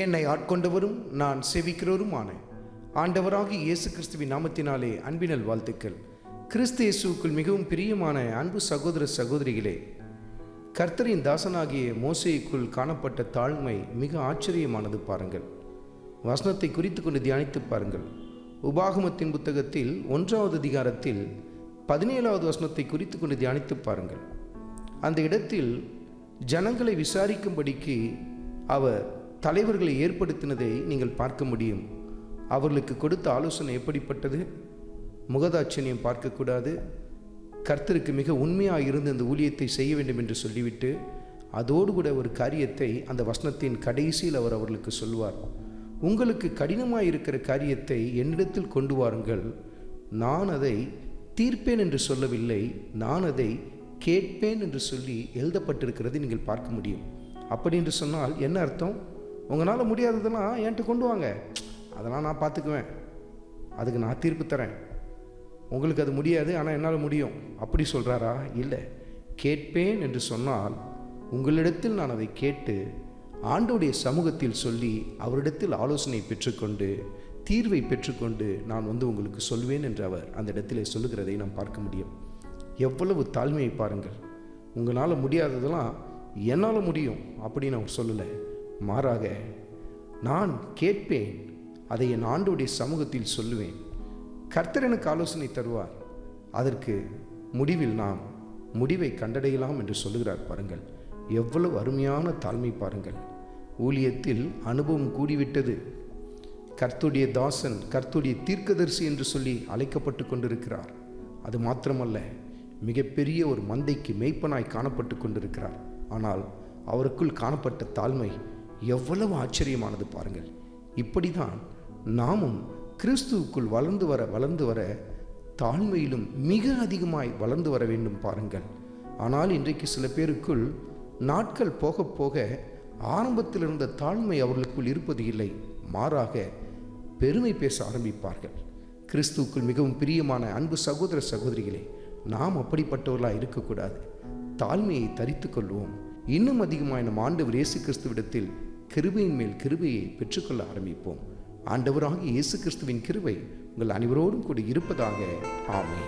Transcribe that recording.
என்னை ஆட்கொண்டவரும் நான் சேவிக்கிறவருமான ஆண்டவராகிய இயேசு கிறிஸ்துவின் நாமத்தினாலே அன்பினல் வாழ்த்துக்கள். கிறிஸ்து இயேசுவுக்குள் மிகவும் பிரியமான அன்பு சகோதர சகோதரிகளே, கர்த்தரின் தாசனாகிய மோசேக்குள் காணப்பட்ட தாழ்மை மிக ஆச்சரியமானது. பாருங்கள், வசனத்தை குறித்து கொண்டு தியானித்து பாருங்கள். உபாகமத்தின் புத்தகத்தில் 1வது அதிகாரத்தில் 17வது வசனத்தை குறித்து கொண்டு தியானித்து பாருங்கள். அந்த இடத்தில் ஜனங்களை விசாரிக்கும்படிக்கு அவர் தலைவர்களை ஏற்படுத்தினதை நீங்கள் பார்க்க முடியும். அவர்களுக்கு கொடுத்த ஆலோசனை எப்படிப்பட்டது? முகதாட்சணியம் பார்க்கக்கூடாது, கர்த்தருக்கு மிக உண்மையாக இருந்து அந்த ஊழியத்தை செய்ய வேண்டும் என்று சொல்லிவிட்டு, அதோடு கூட ஒரு காரியத்தை அந்த வசனத்தின் கடைசியில் அவர் அவர்களுக்கு சொல்வார். உங்களுக்கு கடினமாக இருக்கிற காரியத்தை என்னிடத்தில் கொண்டு வாருங்கள், நான் அதை தீர்ப்பேன் என்று சொல்லவில்லை, நான் அதை கேட்பேன் என்று சொல்லி எழுதப்பட்டிருக்கிறது நீங்கள் பார்க்க முடியும். அப்படி என்று சொன்னால் என்ன அர்த்தம்? உங்களால் முடியாததெல்லாம் என்கிட்ட கொண்டு வாங்க, அதெல்லாம் நான் பார்த்துக்குவேன், அதுக்கு நான் தீர்ப்பு தரேன். உங்களுக்கு அது முடியாது, ஆனால் என்னால் முடியும், அப்படி சொல்கிறாரா? இல்லை. கேட்பேன் என்று சொன்னால் உங்களிடத்தில் நான் அதை கேட்டு ஆண்டவருடைய சமூகத்தில் சொல்லி அவரிடத்தில் ஆலோசனை பெற்றுக்கொண்டு தீர்வை பெற்றுக்கொண்டு நான் உங்களுக்கு சொல்வேன் என்று அவர் அந்த இடத்திலே சொல்லுகிறதை நாம் பார்க்க முடியும். எவ்வளவு தாழ்மையை பாருங்கள். உங்களால் முடியாததெல்லாம் என்னால் முடியும் அப்படின்னு அவர் சொல்லலை. மாறாக, நான் கேட்பேன், அதை என் ஆண்டவருடைய சமூகத்தில் சொல்லுவேன், கர்த்தர் எனக்கு ஆலோசனை தருவார், அதற்கு முடிவில் நாம் முடிவை கண்டடையலாம் என்று சொல்லுகிறார். பாருங்கள், எவ்வளவு அருமையான தாழ்மை பாருங்கள். ஊழியத்தில் அனுபவம் கூடிவிட்டது. கர்த்தருடைய தாசன், கர்த்தருடைய தீர்க்கதரிசி என்று சொல்லி அழைக்கப்பட்டு கொண்டிருக்கிறார். அது மாத்திரமல்ல, மிகப்பெரிய ஒரு மந்தைக்கு மேய்ப்பனாய் காணப்பட்டு கொண்டிருக்கிறார். ஆனால் அவருக்குள் காணப்பட்ட தாழ்மை எவ்வளவு ஆச்சரியமானது பாருங்கள். இப்படிதான் நாமும் கிறிஸ்துவுக்குள் வளர்ந்து வர தாழ்மையிலும் மிக அதிகமாய் வளர்ந்து வர வேண்டும் பாருங்கள். ஆனால் இன்றைக்கு சில பேருக்குள் நாட்கள் போக போக ஆரம்பத்தில் இருந்த தாழ்மை அவர்களுக்குள் இருப்பது இல்லை, மாறாக பெருமை பேச ஆரம்பிப்பார்கள். கிறிஸ்துவுக்குள் மிகவும் பிரியமான அன்பு சகோதர சகோதரிகளே, நாம் அப்படிப்பட்டவர்களாக இருக்கக்கூடாது. தாழ்மையை தரித்து கொள்வோம். இன்னும் அதிகமாக நம் ஆண்டவர் இயேசு கிறிஸ்துவிடத்தில் கிருபையின் மேல் கிருபையை பெற்றுக்கொள்ள ஆரம்பிப்போம். ஆண்டவராகிய இயேசு கிறிஸ்துவின் கிருபை உங்கள் அனைவரோடும் கூட இருப்பதாக. ஆமென்.